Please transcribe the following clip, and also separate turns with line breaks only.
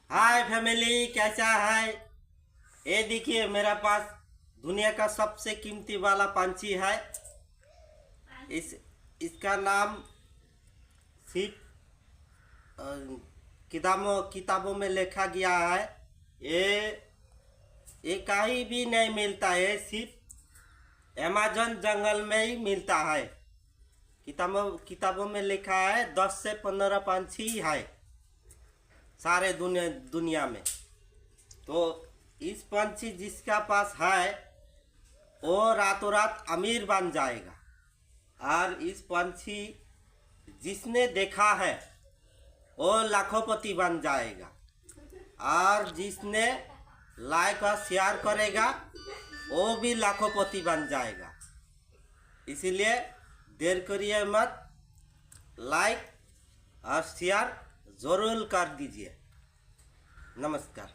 हाय family, कैसा है। ये देखिए मेरा पास दुनिया का सबसे कीमती वाला पंछी है। इस इसका नाम सिर्फ किताबों किताबों में लिखा गया है। ये कहीं भी नहीं मिलता है, सिर्फ अमेज़न जंगल में ही मिलता है। किताबों में लिखा है 10 से 15 पंछी है सारे दुनिया में। तो इस पंछी जिसका पास है वो रातों रात अमीर बन जाएगा। और इस पंछी जिसने देखा है वो लाखोंपति बन जाएगा। और जिसने लाइक और शेयर करेगा वो भी लाखोंपति बन जाएगा। इसीलिए देर करिए मत, लाइक और शेयर ज़रूर कर दीजिए। नमस्कार।